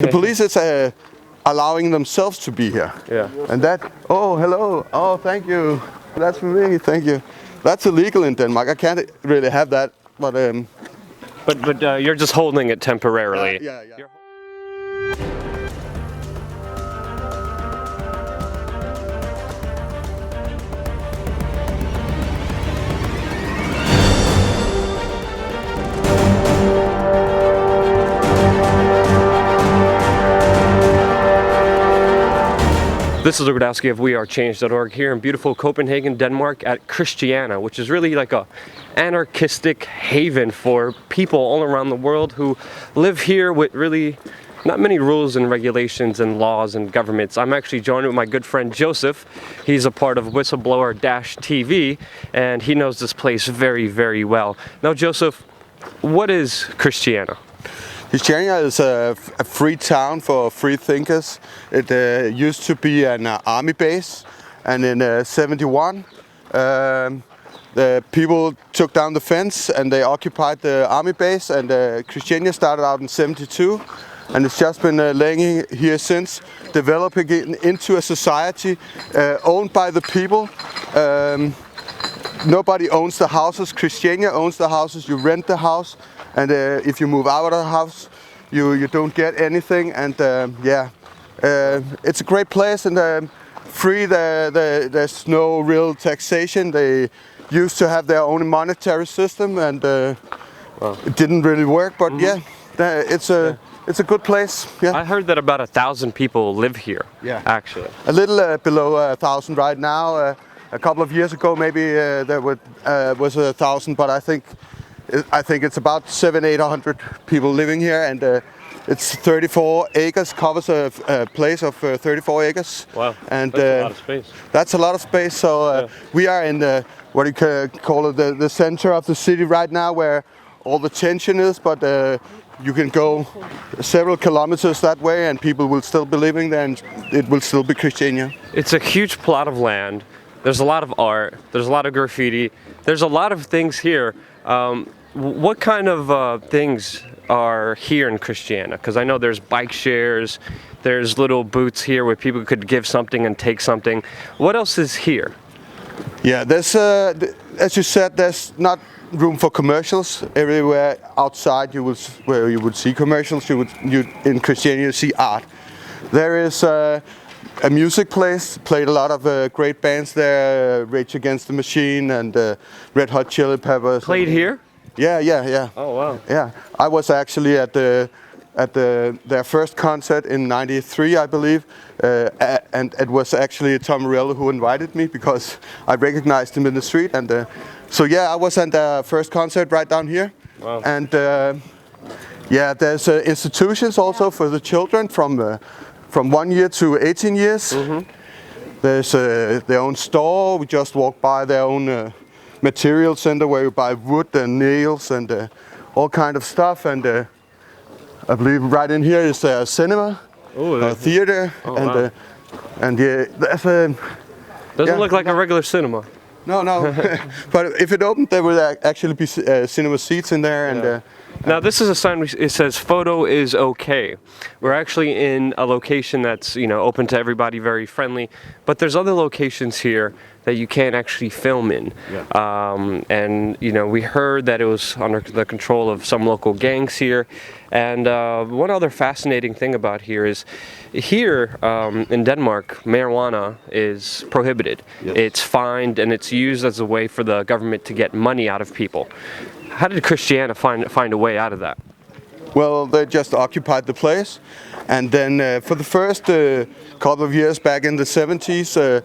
The police is allowing themselves to be here. Yeah. And that, oh, hello, oh, thank you. That's for me, thank you. That's illegal in Denmark. I can't really have that, but you're just holding it temporarily. yeah. This is Rudkowski of WeAreChange.org here in beautiful Copenhagen, Denmark at Christiana, which is really like a anarchistic haven for people all around the world who live here with really not many rules and regulations and laws and governments. I'm actually joined with my good friend Josef. He's a part of Whistleblower-TV and he knows this place very, very well. Now Josef, what is Christiana? Christiania is a free town for free thinkers. It used to be an army base, and in '71 the people took down the fence and they occupied the army base, and Christiania started out in '72, and it's just been laying here since, developing it into a society owned by the people. Nobody owns the houses. Christiania owns the houses. You rent the house. And if you move out of the house, you don't get anything. And it's a great place and free. There's no real taxation. They used to have their own monetary system, and it didn't really work. But it's a good place. Yeah. I heard that about 1,000 people live here. Yeah, actually. A little below 1,000 right now. A couple of years ago, maybe there was 1,000, but I think it's about 700-800 people living here, and it's 34 acres, covers a place of 34 acres. Wow, and that's a lot of space. That's a lot of space. So we are in what you could call it the center of the city right now, where all the tension is. But you can go several kilometers that way, and people will still be living there, and it will still be Christiania. It's a huge plot of land. There's a lot of art. There's a lot of graffiti. There's a lot of things here. What kind of things are here in Christiana? Because I know there's bike shares, there's little booths here where people could give something and take something. What else is here? Yeah, there's, as you said, there's not room for commercials. Everywhere outside where you would see commercials, in Christiania you see art. There is a music place, played a lot of great bands there, Rage Against the Machine and Red Hot Chili Peppers. Played here? Yeah. Oh wow. Yeah, I was actually at their first concert in '93, I believe, and it was actually Tom Morello who invited me because I recognized him in the street, and so I was at their first concert right down here. Wow. And there's institutions also for the children from 1 year to 18 years. Mm-hmm. There's their own store. We just walked by their own material center where you buy wood and nails and all kind of stuff. And I believe right in here is a cinema, a theater, there's a. Doesn't look like a regular cinema. No. But if it opened, there would actually be cinema seats in there. And now this is a sign. It says "Photo is okay." We're actually in a location that's open to everybody, very friendly. But there's other locations here that you can't actually film in. Yeah. And we heard that it was under the control of some local gangs here. And one other fascinating thing about here is, here in Denmark, marijuana is prohibited. Yes. It's fined and it's used as a way for the government to get money out of people. How did Christiana find a way out of that? Well, they just occupied the place, and then for the first couple of years back in the 70s,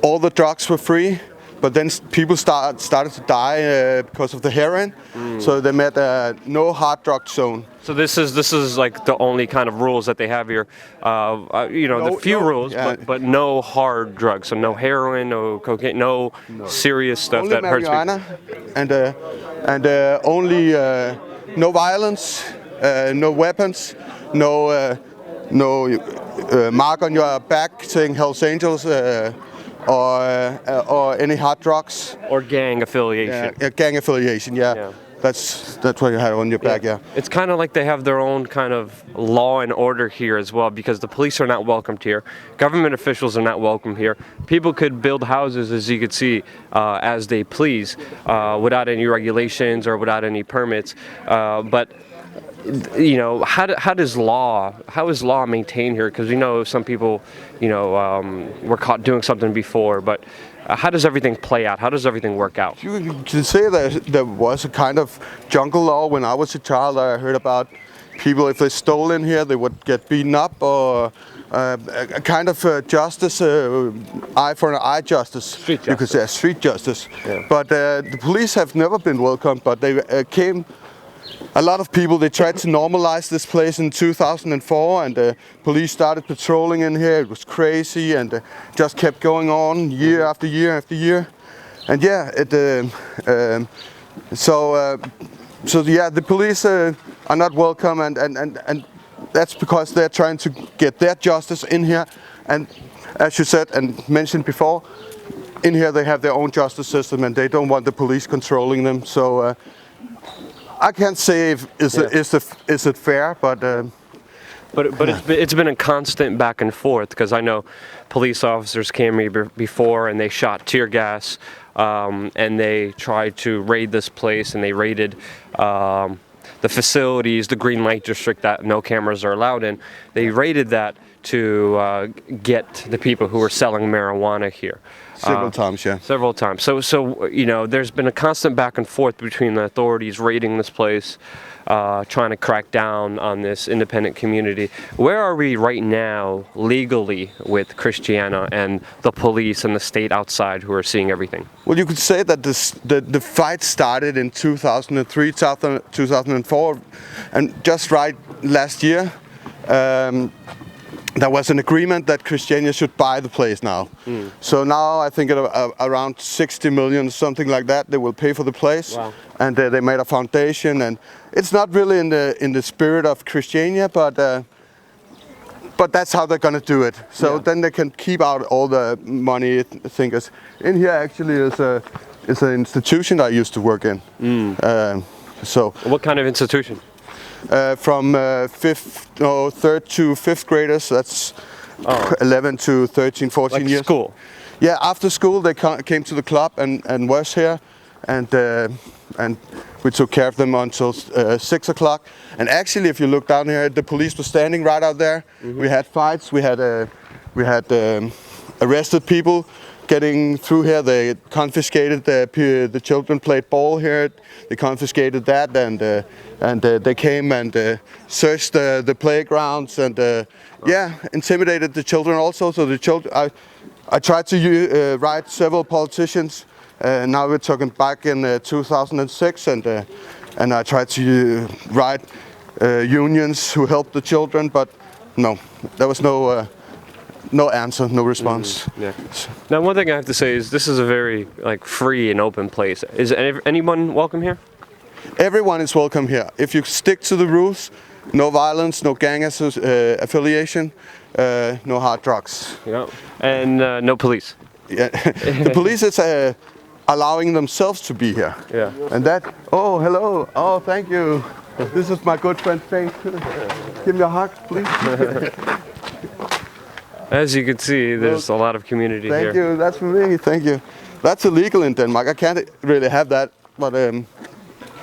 all the drugs were free, but then people started to die because of the heroin. So they made a no hard drug zone. So this is like the only kind of rules that they have here. The few rules, but no hard drugs. So no heroin, no cocaine, no serious stuff only that hurts marijuana, and only no violence, no weapons, no mark on your back saying Hells Angels. Or any hard drugs. Or gang affiliation. Gang affiliation, yeah. That's what you have on your back, yeah. It's kind of like they have their own kind of law and order here as well, because the police are not welcomed here. Government officials are not welcome here. People could build houses, as you could see, as they please, without any regulations or without any permits. But you know, how is law maintained here? Because we know some people, you know, were caught doing something before, but how does everything play out? How does everything work out? You can say that there was a kind of jungle law when I was a child. I heard about people, if they stole in here, they would get beaten up, or a kind of justice, eye for an eye justice. Street justice. You could say street justice. Yeah. But the police have never been welcomed, but they came. A lot of people, they tried to normalize this place in 2004, and the police started patrolling in here. It was crazy, and just kept going on year after year after year. And yeah, so yeah, the police are not welcome, and that's because they're trying to get their justice in here. And as you said and mentioned before, in here they have their own justice system, and they don't want the police controlling them. So I can't say is it fair, but it's been a constant back and forth, because I know police officers came here before and they shot tear gas, and they tried to raid this place, and they raided the facilities, the green light district that no cameras are allowed in. They raided that to get the people who were selling marijuana here. Several times, yeah. Several times. So you know, there's been a constant back and forth between the authorities raiding this place, trying to crack down on this independent community. Where are we right now legally with Christiana and the police and the state outside who are seeing everything? Well, you could say that the fight started in 2003, 2004, and just right last year, there was an agreement that Christiania should buy the place now. So now I think around 60 million, something like that, they will pay for the place. Wow. And they made a foundation, and it's not really in the spirit of Christiania, but that's how they're gonna do it. So then they can keep out all the money thinkers. In here actually is an institution I used to work in. So what kind of institution? From third to fifth graders, that's 11 to 13, 14 like years. School? Yeah, after school they came to the club and was here, and we took care of them until 6 o'clock. And actually, if you look down here, the police were standing right out there. We had fights, we had arrested people getting through here. They confiscated the children played ball here. They confiscated that, and they came and searched the playgrounds, and intimidated the children also. So the children, I tried to write several politicians. Now we're talking back in 2006, and I tried to write unions who helped the children, but no, there was no answer, no response. Yeah. Now, one thing I have to say is this is a very free and open place. Is anyone welcome here? Everyone is welcome here. If you stick to the rules, no violence, no gang affiliation, no hard drugs. Yeah. And no police. Yeah. The police is allowing themselves to be here. Yeah. And that. Oh, hello. Oh, thank you. This is my good friend Faith. Give me a hug, please. As you can see, there's a lot of community here. Thank you. That's for me. Thank you. That's illegal in Denmark. I can't really have that, but.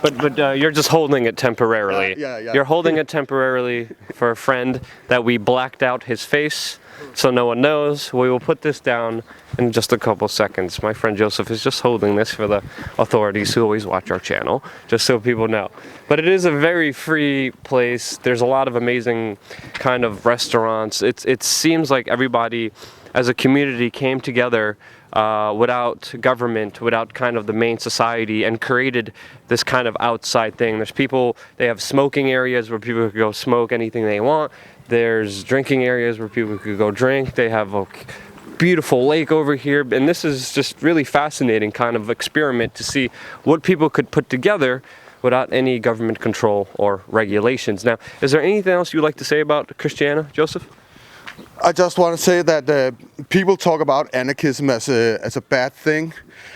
But you're just holding it temporarily. Yeah. You're holding it temporarily for a friend that we blacked out his face, so no one knows. We will put this down in just a couple seconds. My friend Josef is just holding this for the authorities who always watch our channel, just so people know. But it is a very free place. There's a lot of amazing kind of restaurants. It seems like everybody as a community came together without government, without kind of the main society, and created this kind of outside thing. There's people, they have smoking areas where people can go smoke anything they want. There's drinking areas where people could go drink. They have a beautiful lake over here, and this is just really fascinating kind of experiment to see what people could put together without any government control or regulations. Now, is there anything else you'd like to say about Christiana, Josef? I just want to say that people talk about anarchism as a bad thing,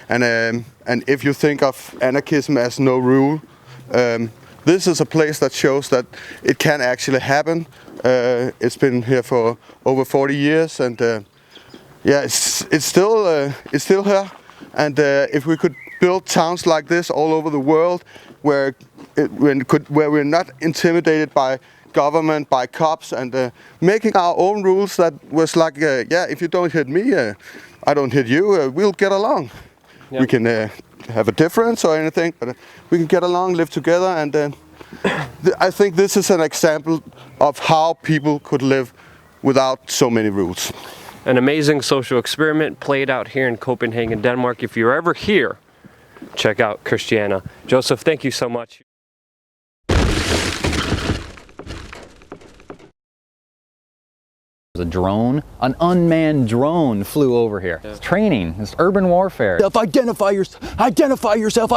and if you think of anarchism as no This is a place that shows that it can actually happen. It's been here for over 40 years, and yeah, it's still here. And if we could build towns like this all over the world, where we're not intimidated by government, by cops, and making our own rules that was like, yeah, if you don't hit me, I don't hit you. We'll get along. Yep. We can have a difference or anything, but we can get along, live together, and I think this is an example of how people could live without so many rules. An amazing social experiment played out here in Copenhagen, Denmark. If you're ever here, check out Christiana. Josef, thank you so much. A drone, an unmanned drone flew over here. It's training, it's urban warfare. Identify yourself,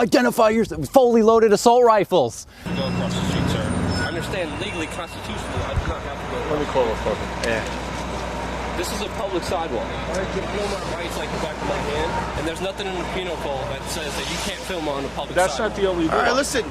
fully loaded assault rifles. Go across the street, sir. I understand legally, constitutionally, I do not have to go. Let me call this over. Yeah. This is a public sidewalk. I can film my rights like the back of my hand, and there's nothing in the penal code that says that you can't film on a public sidewalk. That's not the only law. All right, listen.